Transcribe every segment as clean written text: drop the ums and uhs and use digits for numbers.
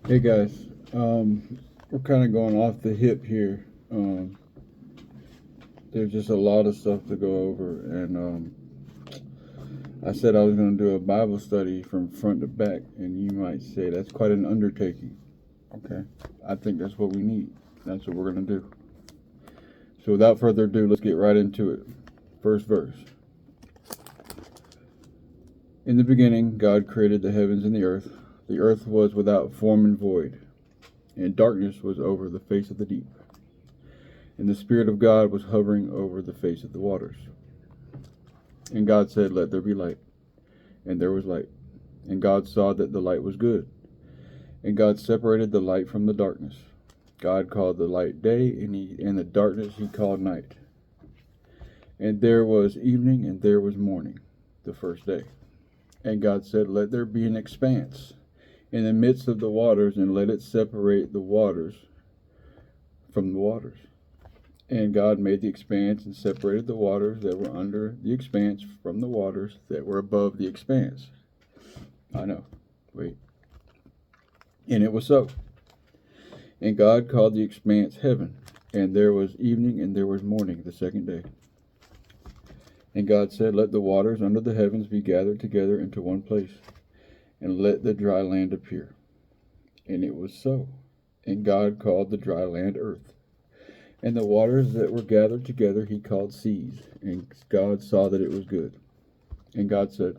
Hey guys, we're kind of going off the hip here. There's just a lot of stuff to go over, and I said I was going to do a Bible study from front to back, and you might say that's quite an undertaking. Okay, I think that's what we need. That's what we're going to do. So without further ado, let's get right into it. First verse. In the beginning, God created the heavens and the earth. The earth was without form and void, and darkness was over the face of the deep. And the Spirit of God was hovering over the face of the waters. And God said, "Let there be light." And there was light. And God saw that the light was good. And God separated the light from the darkness. God called the light day, and the darkness he called night. And there was evening, and there was morning, the first day. And God said, "Let there be an expanse in the midst of the waters, and let it separate the waters from the waters." And God made the expanse and separated the waters that were under the expanse from the waters that were above the expanse. I know. Wait. And it was so. And God called the expanse heaven. And there was evening and there was morning the second day. And God said, "Let the waters under the heavens be gathered together into one place, and let the dry land appear." And it was so. And God called the dry land earth. And the waters that were gathered together he called seas. And God saw that it was good. And God said,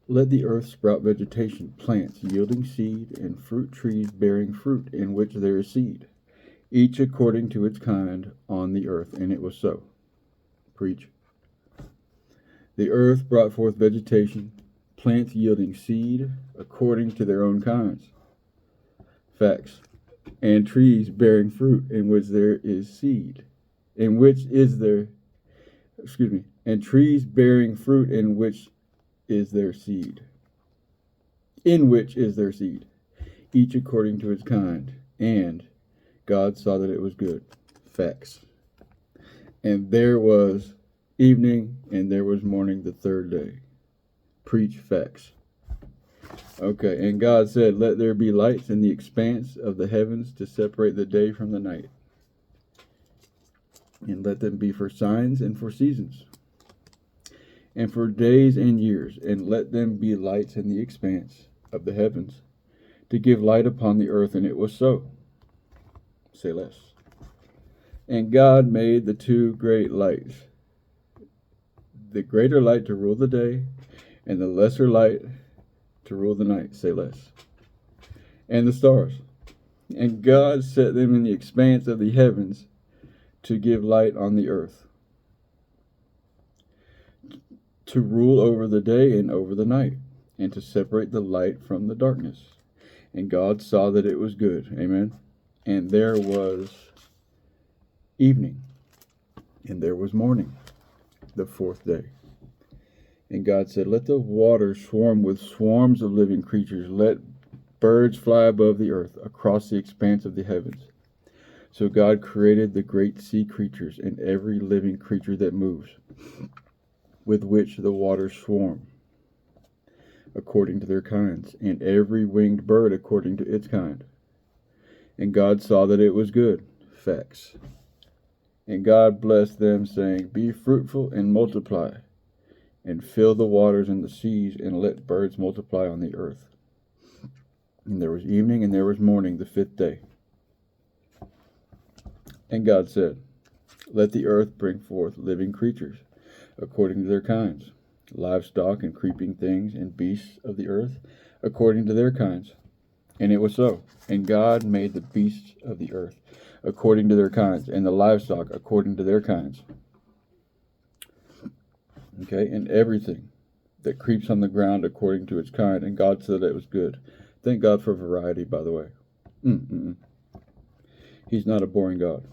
"Let the earth sprout vegetation, plants yielding seed, and fruit trees bearing fruit in which there is seed, each according to its kind on the earth." And it was so. Preach. The earth brought forth vegetation, plants yielding seed according to their own kinds. Facts. And trees bearing fruit in which there is seed. In which is there, and trees bearing fruit in which is their seed. In which is their seed, each according to its kind. And God saw that it was good. Facts. And there was evening, and there was morning the third day. Preach. Facts. Okay, and God said, "Let there be lights in the expanse of the heavens to separate the day from the night, and let them be for signs and for seasons, and for days and years, and let them be lights in the expanse of the heavens to give light upon the earth." And it was so. Say less. And God made the two great lights, the greater light to rule the day, and the lesser light to rule the night. Say less. And the stars. And God set them in the expanse of the heavens to give light on the earth, to rule over the day and over the night, and to separate the light from the darkness. And God saw that it was good. Amen. And there was evening, and there was morning, the fourth day. And God said, "Let the waters swarm with swarms of living creatures. Let birds fly above the earth, across the expanse of the heavens." So God created the great sea creatures and every living creature that moves, with which the waters swarm, according to their kinds, and every winged bird according to its kind. And God saw that it was good. Facts. And God blessed them, saying, "Be fruitful and multiply, and fill the waters and the seas, and let birds multiply on the earth." And there was evening, and there was morning, the fifth day. And God said, "Let the earth bring forth living creatures, according to their kinds, livestock and creeping things, and beasts of the earth, according to their kinds." And it was so. And God made the beasts of the earth, according to their kinds, and the livestock, according to their kinds. Okay, and everything that creeps on the ground according to its kind. And God said that it was good. Thank God for variety, by the way. He's not a boring God.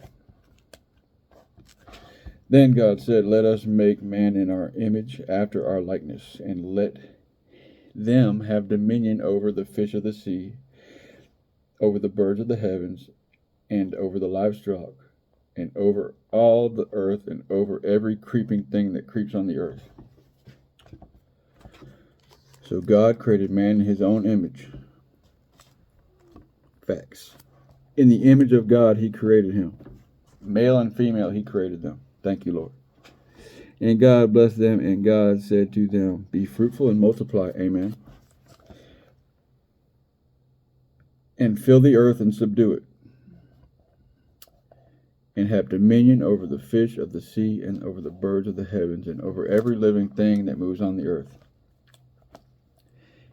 Then God said, "Let us make man in our image, after our likeness, and let them have dominion over the fish of the sea, over the birds of the heavens, and over the livestock, and over all the earth, and over every creeping thing that creeps on the earth." So God created man in his own image. Facts. In the image of God, he created him. Male and female, he created them. Thank you, Lord. And God blessed them, and God said to them, be fruitful and multiply. Amen. And fill the earth and subdue it, and have dominion over the fish of the sea, and over the birds of the heavens, and over every living thing that moves on the earth.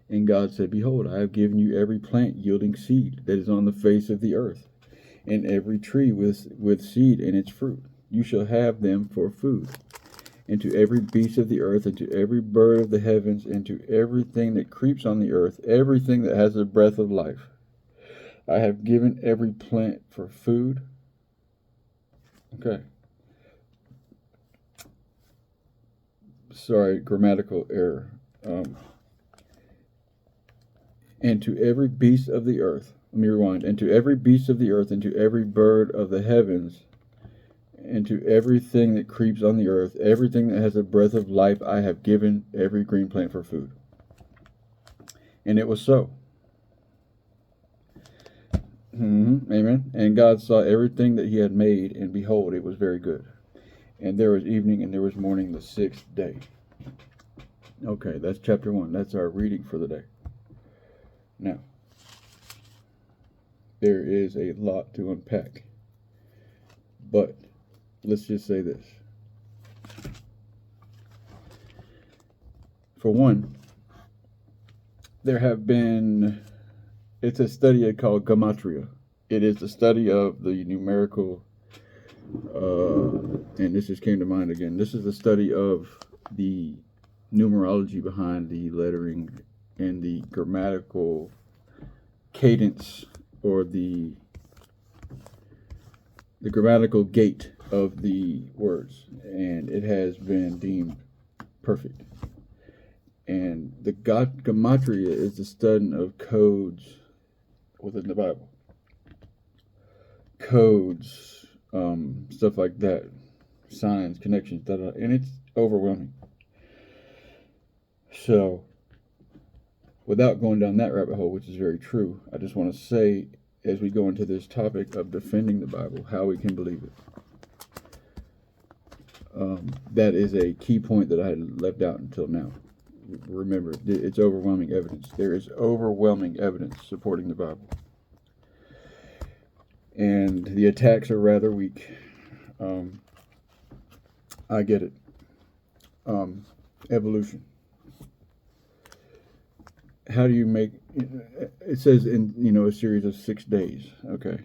And God said, behold, I have given you every plant yielding seed that is on the face of the earth, and every tree with seed in its fruit. You shall have them for food. And to every beast of the earth, and to every bird of the heavens, and to everything that creeps on the earth, everything that has the breath of life, I have given every plant for food. Okay. Sorry, grammatical error. And to every beast of the earth, let me rewind. And to every beast of the earth, and to every bird of the heavens, and to everything that creeps on the earth, everything that has a breath of life, I have given every green plant for food. And it was so. Amen. And God saw everything that he had made, and behold, it was very good. And there was evening, and there was morning, the sixth day. Okay, that's chapter 1. That's our reading for the day. Now, there is a lot to unpack, but let's just say this. For one, there have been, it's a study called gematria. It is the study of the numerical, and this just came to mind again. This is the study of the numerology behind the lettering and the grammatical cadence, or the grammatical gait of the words, and it has been deemed perfect. And the gematria is the study of codes within the Bible. Codes, stuff like that, signs, connections, and it's overwhelming. So, without going down that rabbit hole, which is very true, I just want to say, as we go into this topic of defending the Bible, how we can believe it. That is a key point that I had left out until now. Remember, it's overwhelming evidence. There is overwhelming evidence supporting the Bible. And the attacks are rather weak. I get it. Evolution. How do you make it? Says in a series of 6 days. Okay.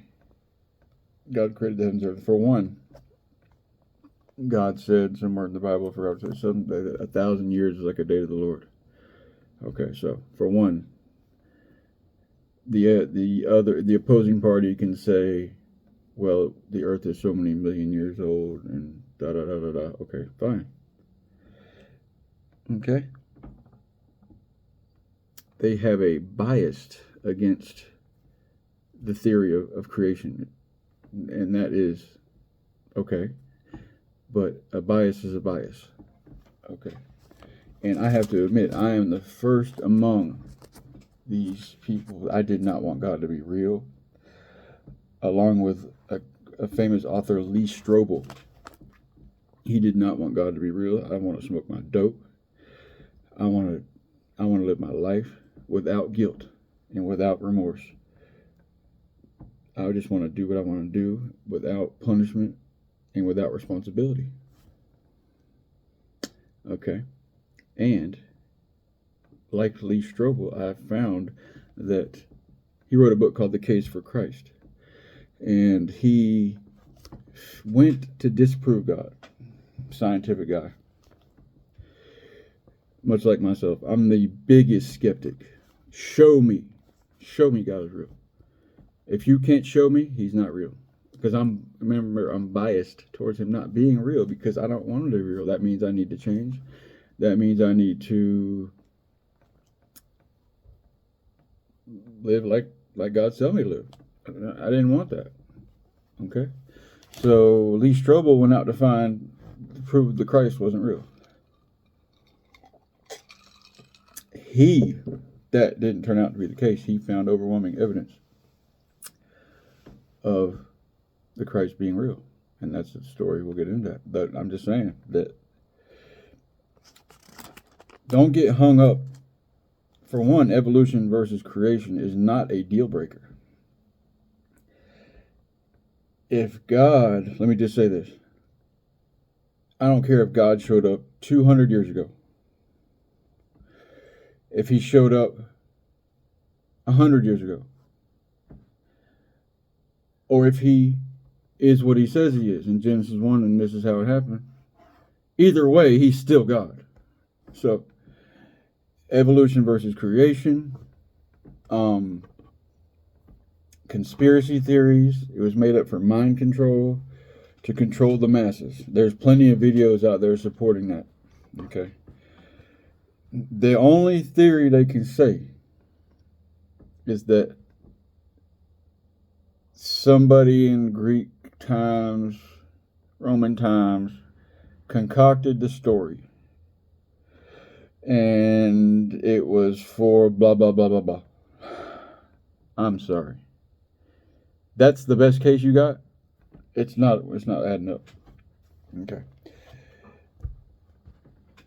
God created the heavens and earth. For one, God said somewhere in the Bible, I forgot to say, 1,000 years is like a day to the Lord. Okay, so for one, the opposing party can say, well, the earth is so many million years old, and da da da da da. Okay, fine. Okay. They have a bias against the theory of creation, and that is okay. But a bias is a bias. Okay. And I have to admit, I am the first among these people. I did not want God to be real. Along with a famous author, Lee Strobel. He did not want God to be real. I want to smoke my dope. I want to live my life without guilt and without remorse. I just want to do what I want to do without punishment and without responsibility. Okay. And like Lee Strobel, I found that he wrote a book called The Case for Christ. And he went to disprove God. Scientific guy. Much like myself, I'm the biggest skeptic. Show me God is real. If you can't show me, he's not real. Because I'm biased towards him not being real, because I don't want him to be real. That means I need to change. That means I need to live like God tell me to live. I didn't want that. Okay? So Lee Strobel went out to prove the Christ wasn't real. That didn't turn out to be the case. He found overwhelming evidence. of the Christ being real. And that's the story. We'll get into that. But I'm just saying that don't get hung up. For one, evolution versus creation is not a deal breaker. If God, let me just say this. I don't care if God showed up 200 years ago. If he showed up 100 years ago. Or if he is what he says he is in Genesis 1 and this is how it happened. Either way, he's still God. So, evolution versus creation. Conspiracy theories. It was made up for mind control, to control the masses. There's plenty of videos out there supporting that. Okay. The only theory they can say is that somebody in Greek times, Roman times, concocted the story. And it was for blah, blah, blah, blah, blah. I'm sorry. That's the best case you got? It's not adding up. Okay.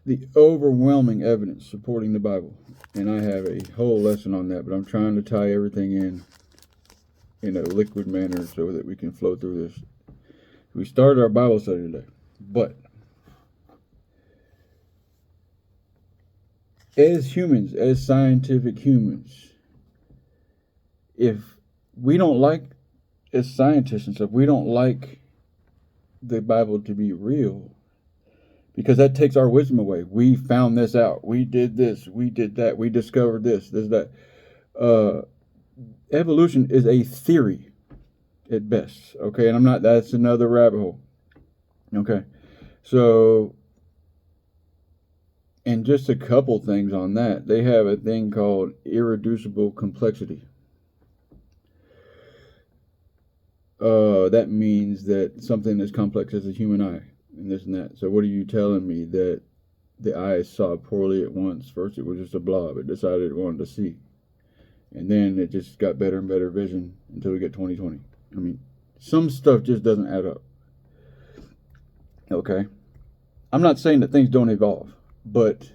The overwhelming evidence supporting the Bible. And I have a whole lesson on that, but I'm trying to tie everything in a liquid manner so that we can flow through this. We started our Bible study today. But as humans, as scientific humans, if we don't like, as scientists and stuff, we don't like the Bible to be real because that takes our wisdom away. We found this out. We did this. We did that. We discovered this, that. Evolution is a theory at best. Okay, and that's another rabbit hole. Okay, so, and just a couple things on that. They have a thing called irreducible complexity. That means that something as complex as a human eye, and this and that. So what are you telling me? That the eye saw poorly at once? First it was just a blob. It decided it wanted to see. And then it just got better and better vision until we get 20/20. I mean, some stuff just doesn't add up. Okay? I'm not saying that things don't evolve, but,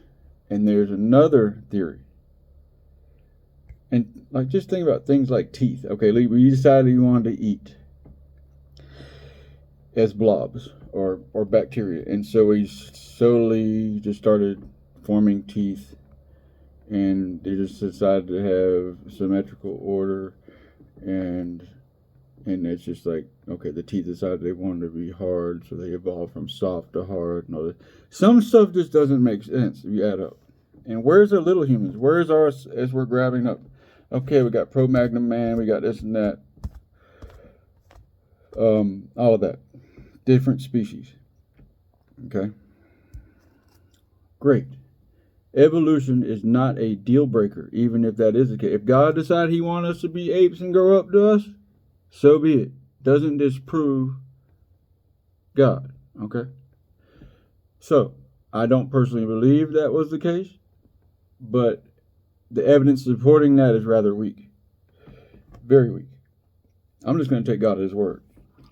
and there's another theory. And like, just think about things like teeth. Okay, you decided you wanted to eat as blobs or bacteria. And so we slowly just started forming teeth. And they just decided to have symmetrical order. And it's just like, okay, the teeth decided they wanted to be hard. So they evolved from soft to hard and all that. Some stuff just doesn't make sense if you add up. And where's the little humans? Where's ours as we're grabbing up? Okay, we got Cro-Magnon man, we got this and that. All of that. Different species. Okay? Great. Evolution is not a deal breaker, even if that is the case. If God decided he wanted us to be apes and grow up to us, so be it. Doesn't disprove God. Okay? So, I don't personally believe that was the case, but the evidence supporting that is rather weak. Very weak. I'm just going to take God at his word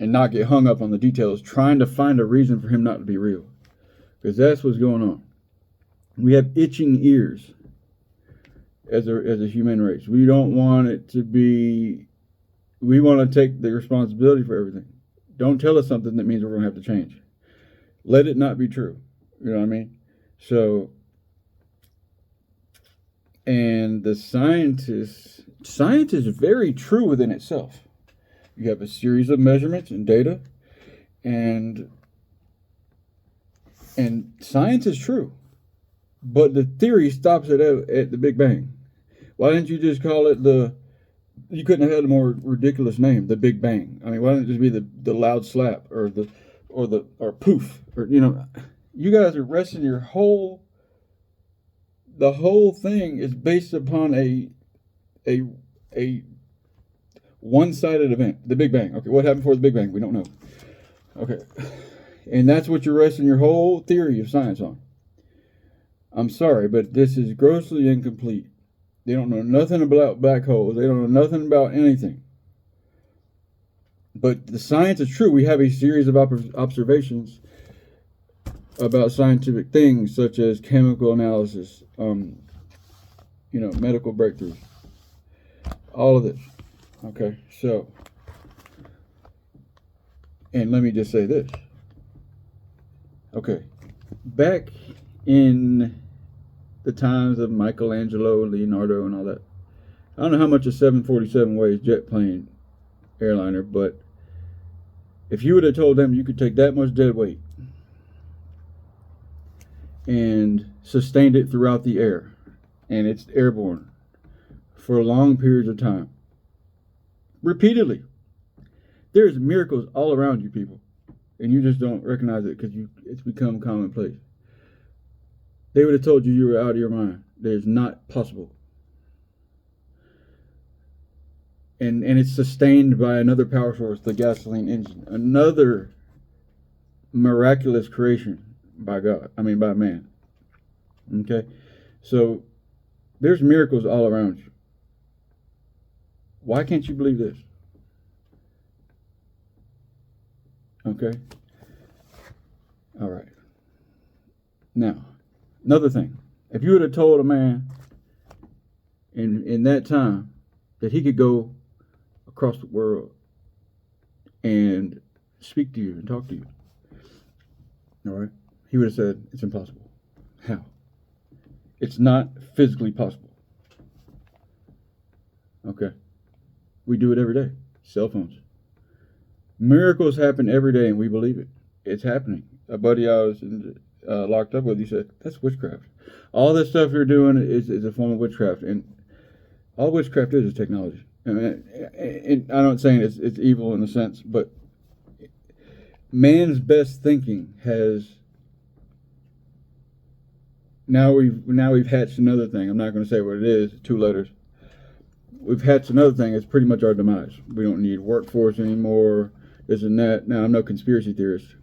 and not get hung up on the details trying to find a reason for him not to be real. Because that's what's going on. We have itching ears as a human race. We don't want it to be, we want to take the responsibility for everything. Don't tell us something that means we're going to have to change. Let it not be true. You know what I mean? So, and the science is very true within itself. You have a series of measurements and data, and science is true. But the theory stops at the Big Bang. Why didn't you just call it you couldn't have had a more ridiculous name, the Big Bang. I mean, why didn't it just be the loud slap or poof, or, you know, you guys are resting the whole thing is based upon a one-sided event, the Big Bang. Okay, what happened before the Big Bang? We don't know. Okay. And that's what you're resting your whole theory of science on. I'm sorry, but this is grossly incomplete. They don't know nothing about black holes. They don't know nothing about anything. But the science is true. We have a series of observations about scientific things, such as chemical analysis, medical breakthroughs, all of this. Okay, so, and let me just say this. Okay, back in the times of Michelangelo, Leonardo, and all that, I don't know how much a 747 weighs, jet plane, airliner, but if you would have told them you could take that much dead weight and sustained it throughout the air, and it's airborne for long periods of time, repeatedly, there's miracles all around you, people, and you just don't recognize it because it's become commonplace. They would have told you were out of your mind. That is not possible. And it's sustained by another power source, the gasoline engine, another miraculous creation by man. Okay, so there's miracles all around you. Why can't you believe this? Okay, all right. Now, another thing, if you would have told a man in that time that he could go across the world and speak to you and talk to you, all right, he would have said it's impossible. How? It's not physically possible. Okay, we do it every day. Cell phones. Miracles happen every day, and we believe it. It's happening. A buddy I was locked up with, he said, that's witchcraft. All this stuff you're doing is a form of witchcraft, and all witchcraft is technology. I'm not saying it's evil in a sense, but man's best thinking has now we've hatched another thing. I'm not going to say what it is. 2 letters. We've hatched another thing. It's pretty much our demise. We don't need workforce anymore. This and that. Now, I'm no conspiracy theorist.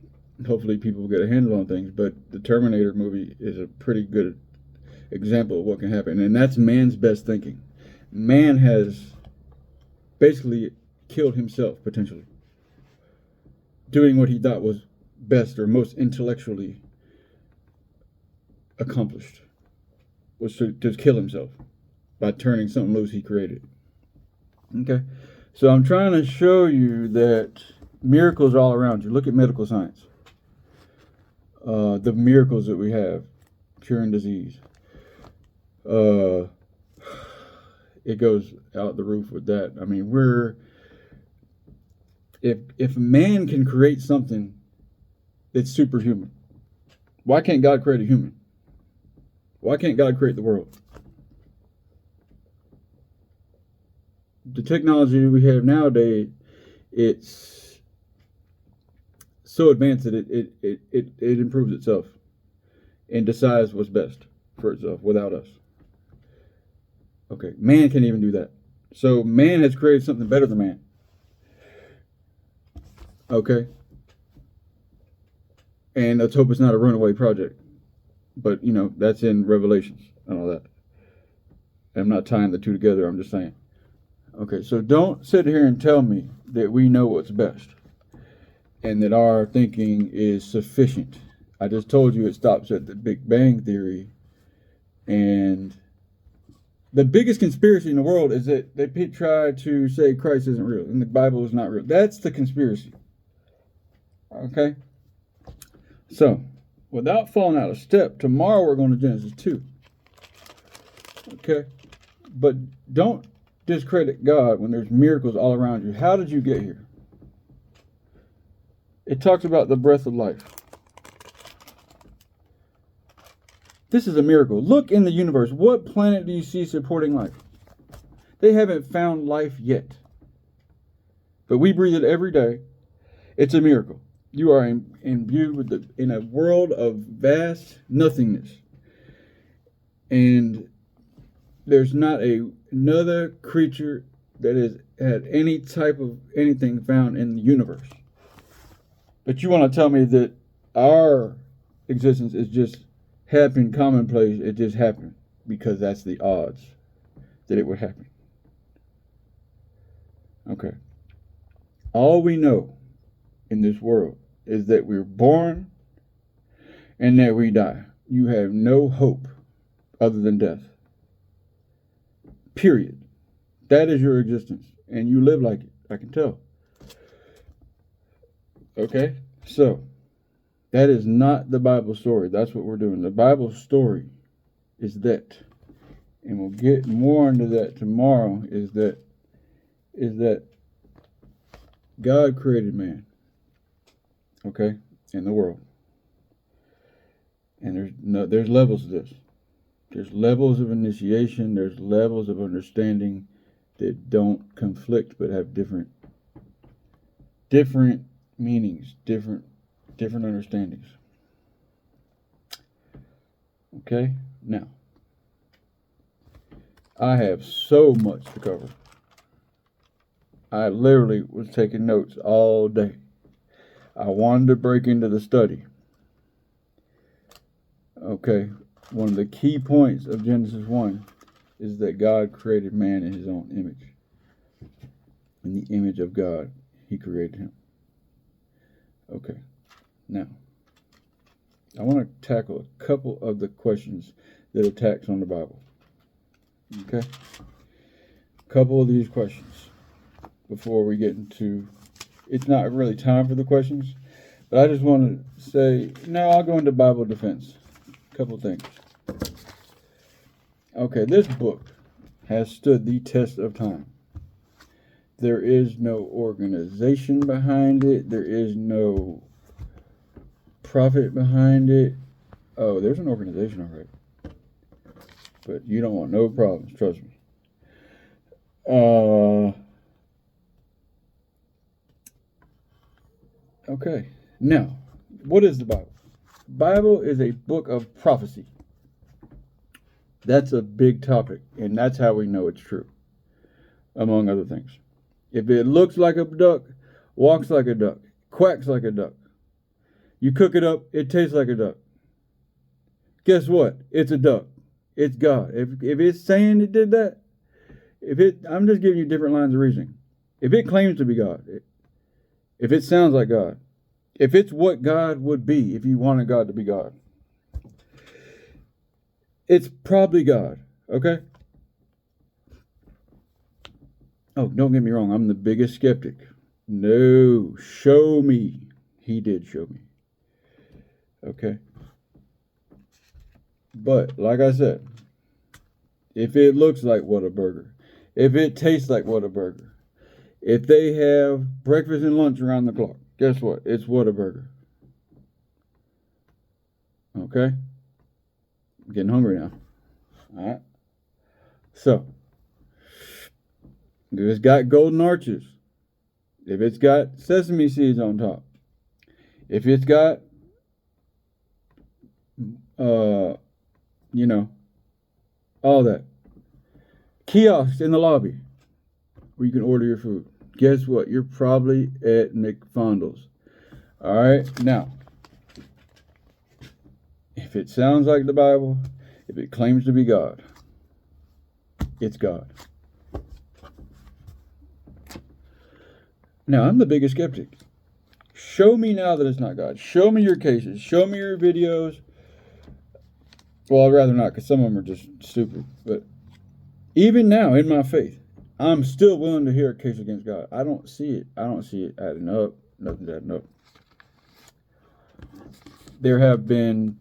Hopefully, people will get a handle on things. But the Terminator movie is a pretty good example of what can happen, and that's man's best thinking. Man has basically killed himself, potentially, doing what he thought was best or most intellectually accomplished, was to kill himself by turning something loose he created. Okay, so I'm trying to show you that miracles are all around you. Look at medical science. The miracles that we have, curing disease. It goes out the roof with that. I mean, if man can create something that's superhuman, why can't God create a human? Why can't God create the world? The technology we have nowadays, it's so advanced that it improves itself and decides what's best for itself without us. Okay, man can't even do that. So man has created something better than man. Okay? And let's hope it's not a runaway project. But, that's in Revelations and all that. I'm not tying the two together, I'm just saying. Okay, so don't sit here and tell me that we know what's best and that our thinking is sufficient. I just told you it stops at the Big Bang Theory. And the biggest conspiracy in the world is that they try to say Christ isn't real and the Bible is not real. That's the conspiracy. Okay? So, without falling out of step, tomorrow we're going to Genesis 2. Okay? But don't discredit God when there's miracles all around you. How did you get here? It talks about the breath of life. This is a miracle. Look in the universe. What planet do you see supporting life? They haven't found life yet. But we breathe it every day. It's a miracle. You are imbued in a world of vast nothingness. And there's not another creature that has had any type of anything found in the universe. But you want to tell me that our existence is just happened commonplace. It just happened because that's the odds that it would happen. Okay. All we know in this world is that we're born and that we die. You have no hope other than death. Period. That is your existence. And you live like it. I can tell. Okay? So, that is not the Bible story. That's what we're doing. The Bible story is that, and we'll get more into that tomorrow, is that God created man, okay, in the world. And there's levels of this. There's levels of initiation, there's levels of understanding that don't conflict but have different meanings, different understandings. Okay? Now, I have so much to cover. I literally was taking notes all day. I wanted to break into the study. Okay, one of the key points of Genesis 1 is that God created man in his own image. In the image of God, he created him. Okay, now, I want to tackle a couple of the questions that attacks on the Bible. Okay? A couple of these questions before we get into, it's not really time for the questions, but I just want to say, no, I'll go into Bible defense. A couple of things. Okay, this book has stood the test of time. There is no organization behind it. There is no profit behind it. Oh, there's an organization already. But you don't want no problems, trust me. Okay, now, what is the Bible? The Bible is a book of prophecy. That's a big topic, and that's how we know it's true, among other things. If it looks like a duck, walks like a duck, quacks like a duck, you cook it up, it tastes like a duck. Guess what? It's a duck. It's God. If it's saying it did that, I'm just giving you different lines of reasoning. If it claims to be God, if it sounds like God, if it's what God would be if you wanted God to be God, it's probably God, okay? Oh, don't get me wrong, I'm the biggest skeptic. No, show me. He did show me. Okay? But, like I said, if it looks like Whataburger, if it tastes like Whataburger, if they have breakfast and lunch around the clock, guess what? It's Whataburger. Okay? I'm getting hungry now. Alright? So, if it's got golden arches, if it's got sesame seeds on top, if it's got, all that. Kiosks in the lobby where you can order your food. Guess what? You're probably at McFondle's. Alright, now, if it sounds like the Bible, if it claims to be God, it's God. Now, I'm the biggest skeptic. Show me now that it's not God. Show me your cases. Show me your videos. Well, I'd rather not, because some of them are just stupid. But even now, in my faith, I'm still willing to hear a case against God. I don't see it. I don't see it adding up. Nothing's adding up. There have been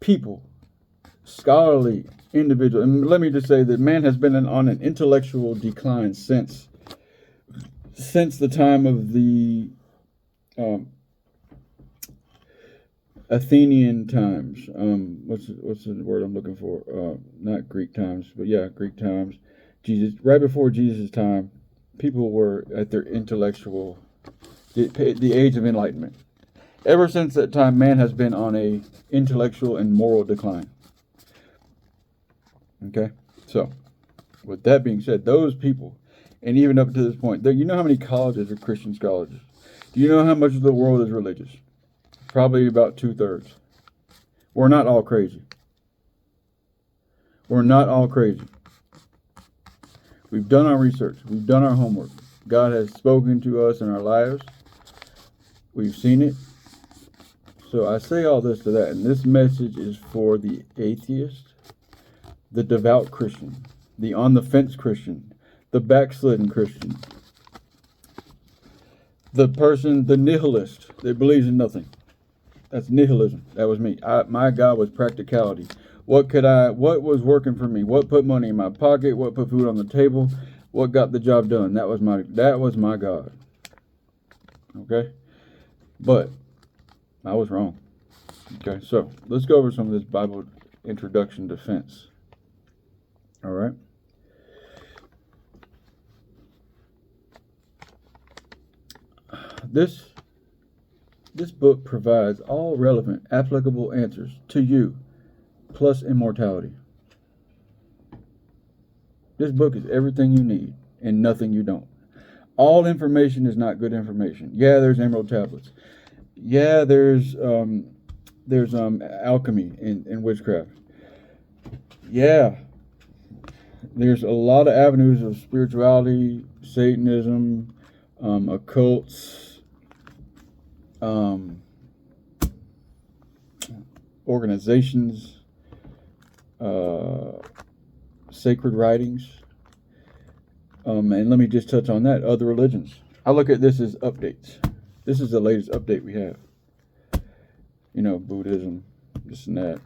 people, scholarly individuals, and let me just say that man has been on an intellectual decline since the time of the Athenian times. What's the word I'm looking for? Not Greek times, but yeah, Greek times. Right before Jesus' time, people were at their intellectual, the age of enlightenment. Ever since that time, man has been on a intellectual and moral decline. Okay, so with that being said, those people, and even up to this point, you know how many colleges are Christian colleges? Do you know how much of the world is religious? Probably about 2/3. We're not all crazy. We're not all crazy. We've done our research. We've done our homework. God has spoken to us in our lives. We've seen it. So I say all this to that, and this message is for the atheist, the devout Christian, the on-the-fence Christian, the backslidden Christian, the person, the nihilist that believes in nothing. That's nihilism. That was me. My God was practicality. What was working for me? What put money in my pocket? What put food on the table? What got the job done? That was my God. Okay? But I was wrong. Okay, so let's go over some of this Bible introduction defense. All right? This book provides all relevant, applicable answers to you, plus immortality. This book is everything you need and nothing you don't. All information is not good information. Yeah, there's emerald tablets. Yeah, there's alchemy and witchcraft. Yeah, there's a lot of avenues of spirituality, Satanism, occults, organizations, sacred writings, and let me just touch on that. Other religions. I look at this as updates. This is the latest update we have. You know, Buddhism, this and that,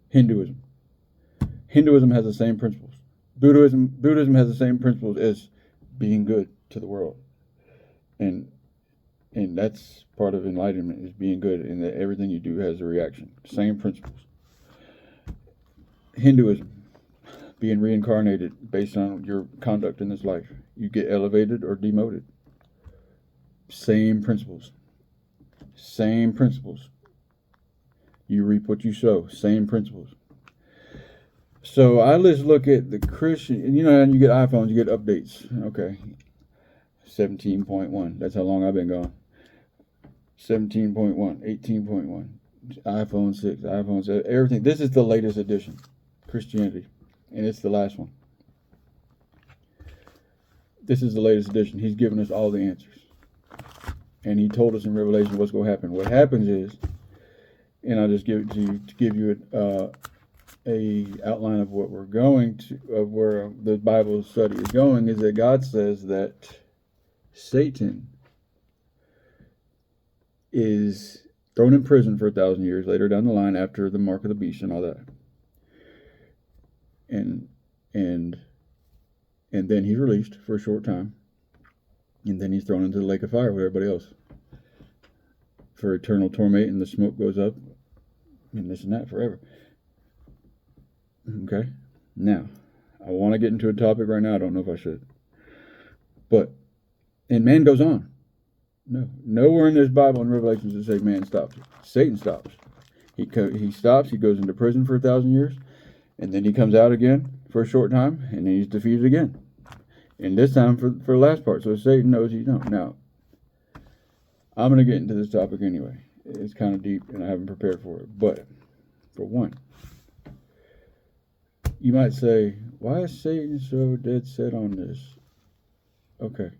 Hinduism. Hinduism has the same principles. Buddhism has the same principles as being good to the world, and that's part of enlightenment, is being good, and that everything you do has a reaction. Same principles. Hinduism, being reincarnated based on your conduct in this life. You get elevated or demoted. Same principles. Same principles. You reap what you sow. Same principles. So I just look at the Christian, and and you get iPhones, you get updates. Okay. 17.1. That's how long I've been gone. 17.1, 18.1, iPhone 6, iPhone 7, everything. This is the latest edition, Christianity, and it's the last one. This is the latest edition. He's given us all the answers, and he told us in Revelation what's going to happen. What happens is, and I'll just give it to you to give you a outline of what we're going to, of where the Bible study is going, is that God says that Satan is thrown in prison for 1,000 years later down the line after the mark of the beast and all that. And then he's released for a short time. And then he's thrown into the lake of fire with everybody else for eternal torment, and the smoke goes up and this and that forever. Okay? Now, I want to get into a topic right now. I don't know if I should. And man goes on. No. Nowhere in this Bible and Revelations does it say man stops. Satan stops. He stops. He goes into prison for 1,000 years. And then he comes out again for a short time. And then he's defeated again. And this time for the last part. So Satan knows he's not. Now, I'm going to get into this topic anyway. It's kind of deep and I haven't prepared for it. But, for one, you might say, why is Satan so dead set on this? Okay.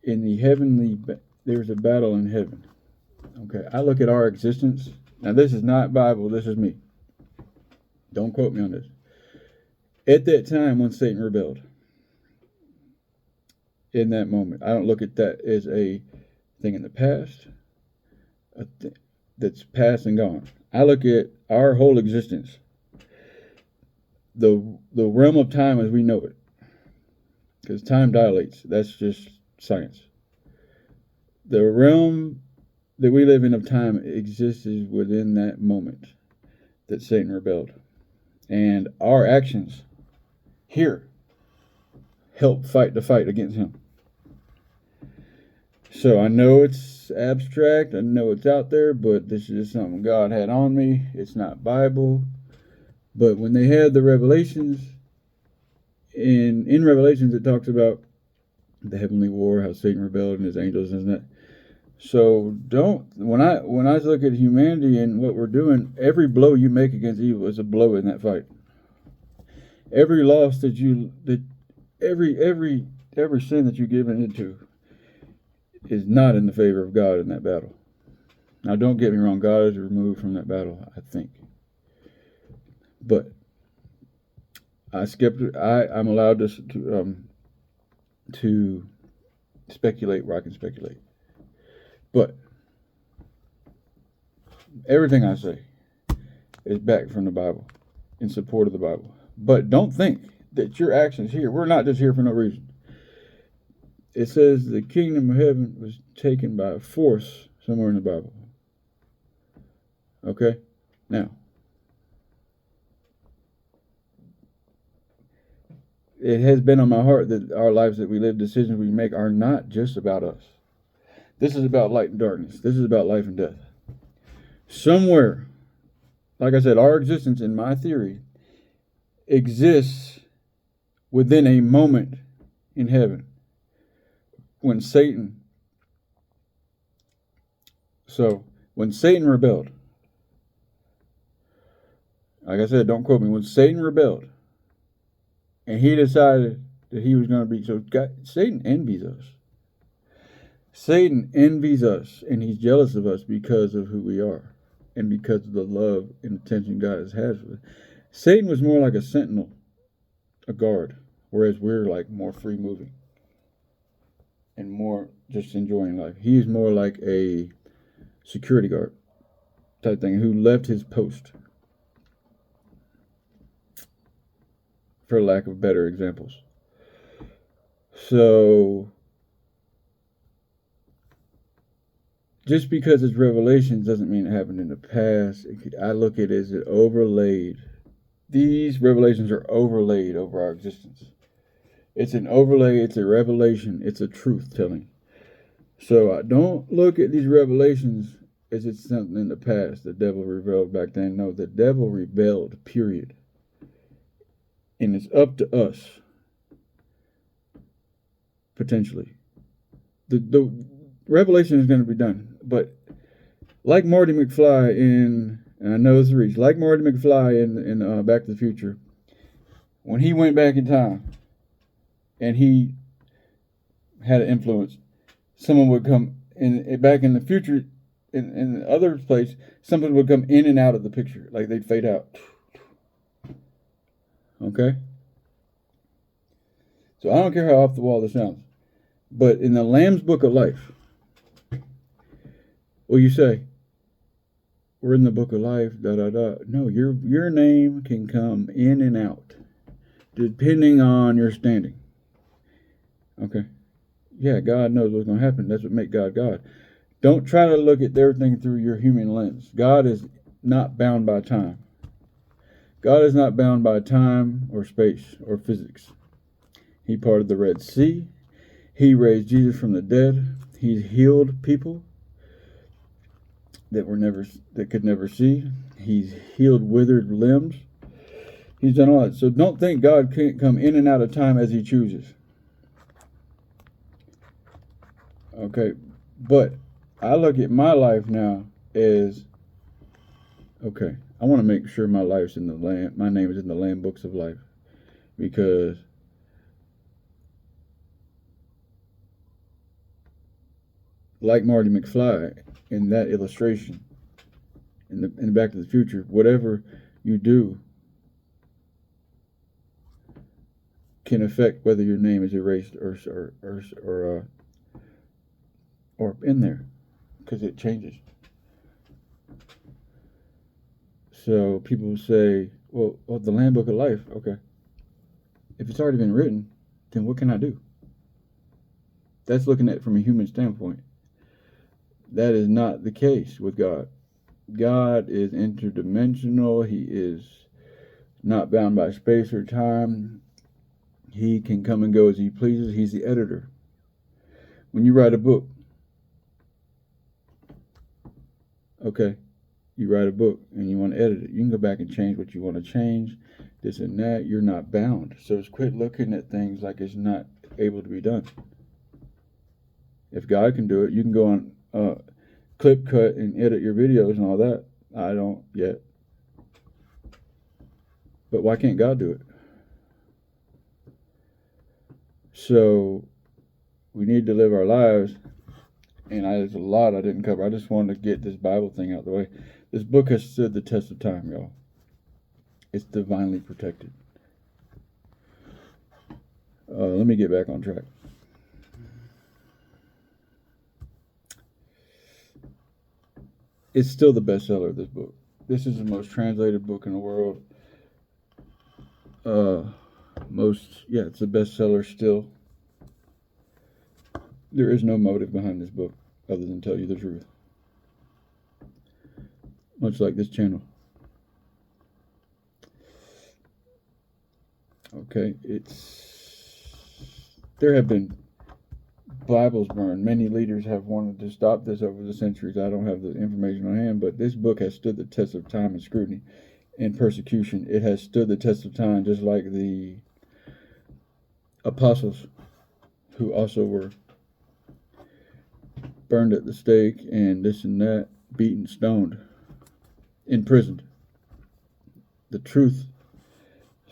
In the heavenly, there's a battle in heaven. Okay, I look at our existence. Now, this is not Bible. This is me. Don't quote me on this. At that time when Satan rebelled, in that moment, I don't look at that as a thing in the past, that's past and gone. I look at our whole existence, the realm of time as we know it, because time dilates. That's just science. The realm that we live in of time exists within that moment that Satan rebelled. And our actions here help fight the fight against him. So I know it's abstract, I know it's out there, but this is something God had on me. It's not Bible. But when they had the Revelations, in Revelations it talks about the heavenly war, how Satan rebelled and his angels, isn't it? So when I look at humanity and what we're doing, every blow you make against evil is a blow in that fight. Every loss that every sin that you've given into is not in the favor of God in that battle. Now, don't get me wrong. God is removed from that battle, I think. But I'm allowed to speculate where I can speculate. But everything I say is backed from the Bible, in support of the Bible. But don't think that your actions here, we're not just here for no reason. It says the kingdom of heaven was taken by force somewhere in the Bible. Okay? Now, it has been on my heart that our lives that we live, decisions we make are not just about us. This is about light and darkness. This is about life and death. Somewhere, like I said, our existence, in my theory, exists within a moment in heaven when Satan rebelled, like I said, don't quote me, when Satan rebelled and he decided that he was going to be, Satan envies us. Satan envies us, and he's jealous of us because of who we are and because of the love and attention God has had for us. Satan was more like a sentinel, a guard, whereas we're like more free moving and more just enjoying life. He's more like a security guard type thing who left his post, for lack of better examples. So just because it's revelations doesn't mean it happened in the past. I look at it as it overlaid. These revelations are overlaid over our existence. It's an overlay, it's a revelation, it's a truth telling. So I don't look at these revelations as it's something in the past. The devil rebelled back then. No, the devil rebelled, period. And it's up to us, potentially. The revelation is going to be done. But like Marty McFly and I know it's a reach, like Marty McFly in Back to the Future, when he went back in time and he had an influence, someone would come back in the future, in the other place, someone would come in and out of the picture, like they'd fade out. Okay? So I don't care how off the wall this sounds, but in the Lamb's Book of Life, well, you say, we're in the book of life, No, your name can come in and out, depending on your standing. Okay? Yeah, God knows what's going to happen. That's what makes God God. Don't try to look at everything through your human lens. God is not bound by time. God is not bound by time or space or physics. He parted the Red Sea. He raised Jesus from the dead. He healed people that could never see. He's healed withered limbs. He's done all that. So don't think God can't come in and out of time as he chooses. Okay, but I look at my life now as, okay, I want to make sure my name is in the Lamb Books of Life, because like Marty McFly in that illustration, in Back to the Future, whatever you do can affect whether your name is erased or in there, because it changes. So people say, well, the Lamb Book of Life, okay. If it's already been written, then what can I do? That's looking at it from a human standpoint. That is not the case with God. God is interdimensional. He is not bound by space or time. He can come and go as he pleases. He's the editor. When you write a book, okay, you write a book and you want to edit it, you can go back and change what you want to change, this and that. You're not bound. So just quit looking at things like it's not able to be done. If God can do it, you can go on clip, cut, and edit your videos and all that. I don't yet. But why can't God do it? So we need to live our lives. And there's a lot I didn't cover. I just wanted to get this Bible thing out of the way. This book has stood the test of time, y'all. It's divinely protected. Let me get back on track. It's still the bestseller of this book. This is the most translated book in the world. It's the bestseller still. There is no motive behind this book other than tell you the truth. Much like this channel. Okay, there have been Bibles burned. Many leaders have wanted to stop this over the centuries. I don't have the information on hand, but this book has stood the test of time and scrutiny and persecution. It has stood the test of time, just like the apostles, who also were burned at the stake and this and that, beaten, stoned, imprisoned. The truth.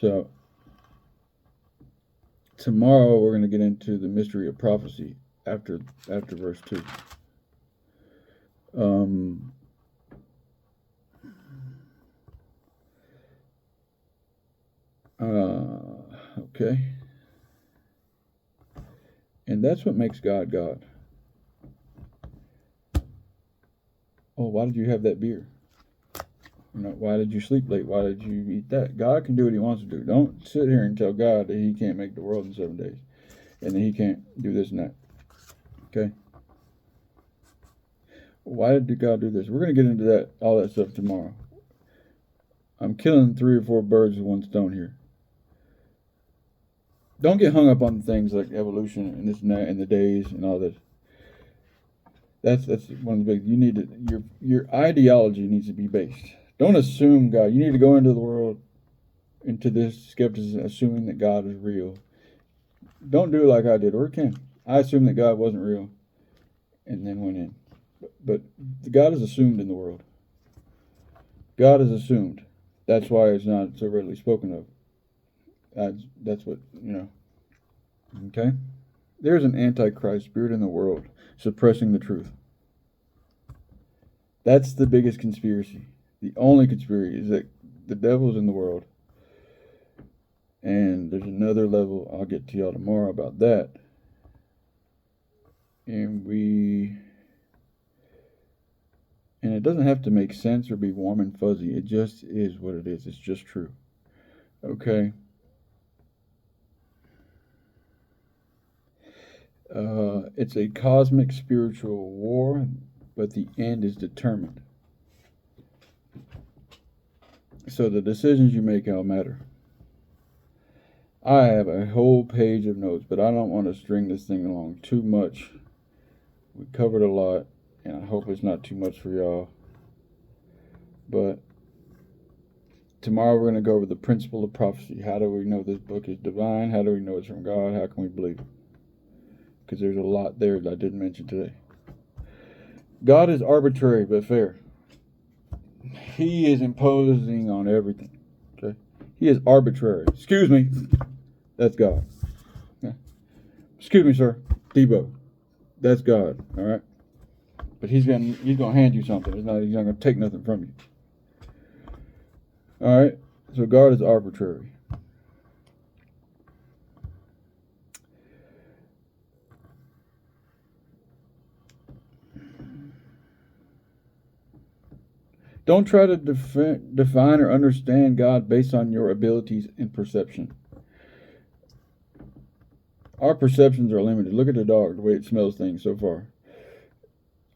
So tomorrow we're going to get into the mystery of prophecy after verse 2. Okay. And that's what makes God God. Oh, why did you have that beer? Why did you sleep late? Why did you eat that? God can do what he wants to do. Don't sit here and tell God that he can't make the world in 7 days and that he can't do this and that. Okay? Why did God do this? We're going to get into all that stuff tomorrow. I'm killing 3 or 4 birds with one stone here. Don't get hung up on things like evolution and this and that and the days and all this. That's one of the big. You need to your ideology needs to be based. Don't assume God. You need to go into the world, into this skepticism, assuming that God is real. Don't do it like I did, or Ken. I assumed that God wasn't real, and then went in. But God is assumed in the world. God is assumed. That's why it's not so readily spoken of. That's what, Okay? There's an antichrist spirit in the world suppressing the truth. That's the biggest conspiracy. The only conspiracy is that the devil's in the world. And there's another level I'll get to y'all tomorrow about that. And it doesn't have to make sense or be warm and fuzzy. It just is what it is. It's just true. Okay? It's a cosmic spiritual war, but the end is determined. So the decisions you make all matter. I have a whole page of notes, but I don't want to string this thing along too much. We covered a lot, and I hope it's not too much for y'all. But tomorrow we're going to go over the principle of prophecy. How do we know this book is divine? How do we know it's from God? How can we believe it? Because there's a lot there that I didn't mention today. God is arbitrary but fair. He is imposing on everything. Okay? He is arbitrary. Excuse me. That's God. Yeah. Excuse me, sir. Debo. That's God. All right? But he's gonna hand you something. He's not gonna take nothing from you. All right? So God is arbitrary. Don't try to define or understand God based on your abilities and perception. Our perceptions are limited. Look at the dog, the way it smells things so far.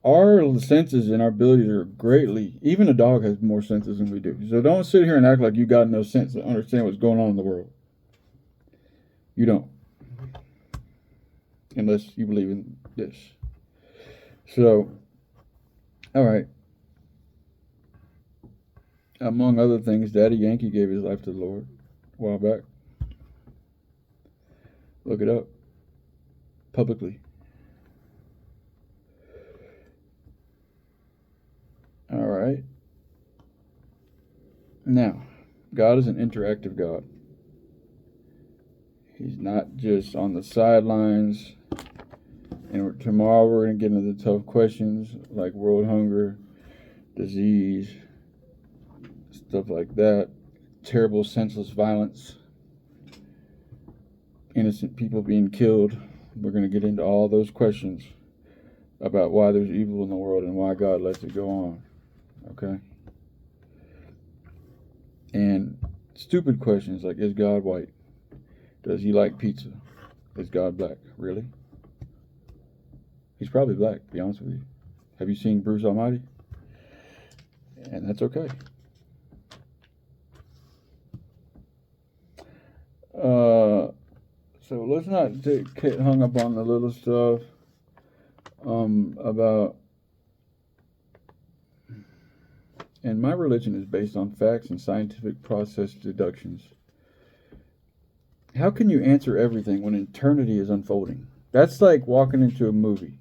Our senses and our abilities are greatly, even a dog has more senses than we do. So don't sit here and act like you got no sense to understand what's going on in the world. You don't. Unless you believe in this. So, all right. Among other things, Daddy Yankee gave his life to the Lord a while back. Look it up. Publicly. All right. Now, God is an interactive God. He's not just on the sidelines. And tomorrow we're going to get into the tough questions like world hunger, disease, stuff like that, terrible senseless violence, innocent people being killed. We're going to get into all those questions about why there's evil in the world and why God lets it go on. Okay? And stupid questions like, is God white? Does he like pizza? Is God black? Really? He's probably black, to be honest with you. Have you seen Bruce Almighty? And that's okay. So let's not get hung up on the little stuff about. And my religion is based on facts and scientific process deductions. How can you answer everything when eternity is unfolding? That's like walking into a movie.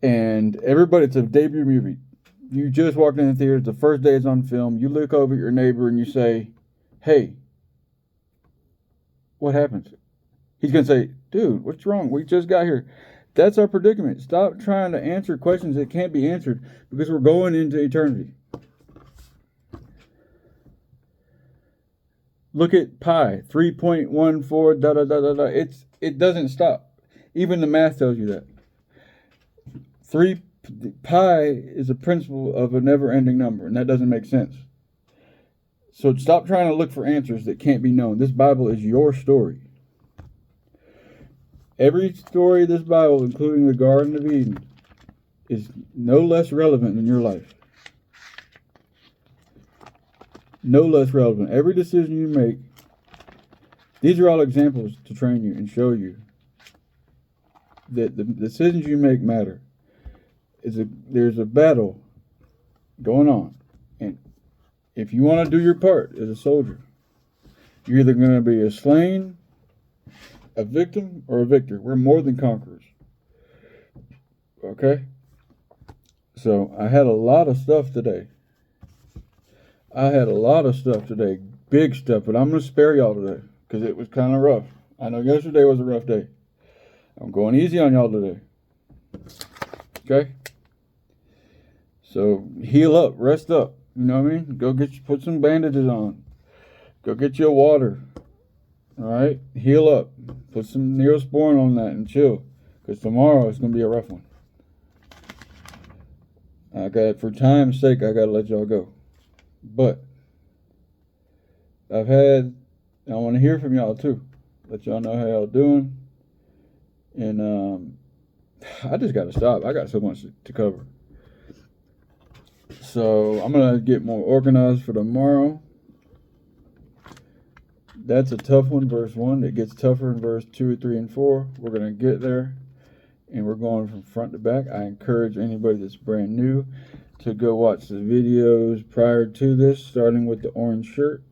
And everybody, it's a debut movie. You just walked in the theater, the first day it's on film. You look over at your neighbor and you say, hey, what happens? He's going to say, dude, what's wrong? We just got here. That's our predicament. Stop trying to answer questions that can't be answered because we're going into eternity. Look at pi, 3.14, da da da da da. It doesn't stop. Even the math tells you that. Pi is a principle of a never-ending number, and that doesn't make sense. So stop trying to look for answers that can't be known. This Bible is your story. Every story of this Bible, including the Garden of Eden, is no less relevant in your life. No less relevant. Every decision you make, these are all examples to train you and show you that the decisions you make matter. There's a battle going on. And if you want to do your part as a soldier, you're either going to be a slain, a victim, or a victor. We're more than conquerors. Okay? So I had a lot of stuff today. Big stuff, but I'm going to spare y'all today because it was kind of rough. I know yesterday was a rough day. I'm going easy on y'all today. Okay? So heal up, rest up. You know what I mean? Go put some bandages on. Go get you a water. All right? Heal up. Put some Neosporin on that and chill. Because tomorrow it's going to be a rough one. For time's sake, I got to let y'all go. But I want to hear from y'all too. Let y'all know how y'all doing. And I just got to stop. I got so much to cover. So I'm going to get more organized for tomorrow. That's a tough one, verse 1. It gets tougher in verse 2, 3, and 4. We're going to get there. And we're going from front to back. I encourage anybody that's brand new to go watch the videos prior to this, starting with the orange shirt,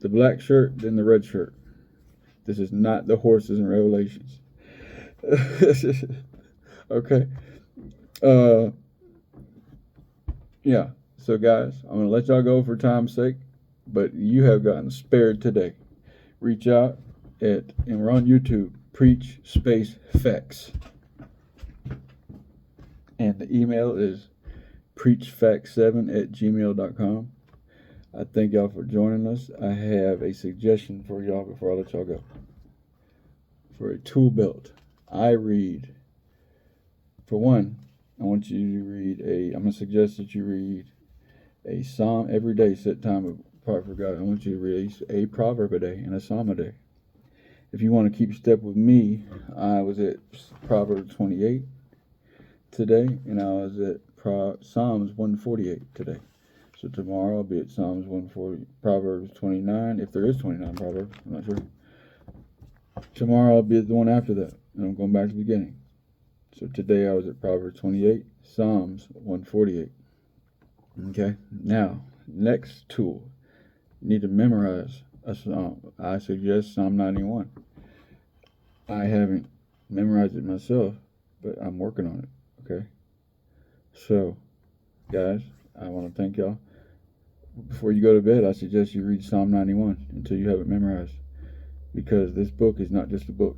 the black shirt, then the red shirt. This is not the horses and Revelations. Okay. Yeah. So, guys, I'm going to let y'all go for time's sake, but you have gotten spared today. Reach out and we're on YouTube, Preach Space Facts. And the email is preachfacts7@gmail.com. I thank y'all for joining us. I have a suggestion for y'all before I let y'all go. For a tool belt, I read. For one, I want you to read I'm going to suggest that you read a psalm every day, set time apart for God. I want you to read a proverb a day and a psalm a day. If you want to keep step with me, I was at Proverbs 28 today, and I was at Psalms 148 today. So tomorrow I'll be at Psalms 140, Proverbs 29, if there is 29 Proverbs, I'm not sure. Tomorrow I'll be at the one after that, and I'm going back to the beginning. So today I was at Proverbs 28, Psalms 148. Okay, now, next tool. You need to memorize a psalm. I suggest Psalm 91. I haven't memorized it myself, but I'm working on it, okay? So, guys, I want to thank y'all. before you go to bed, I suggest you read Psalm 91 until you have it memorized, because this book is not just a book.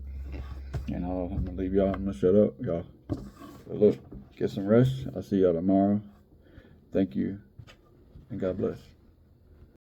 And I'm gonna leave y'all. I'm gonna shut up, y'all. But look, get some rest. I'll see y'all tomorrow. Thank you, and God bless.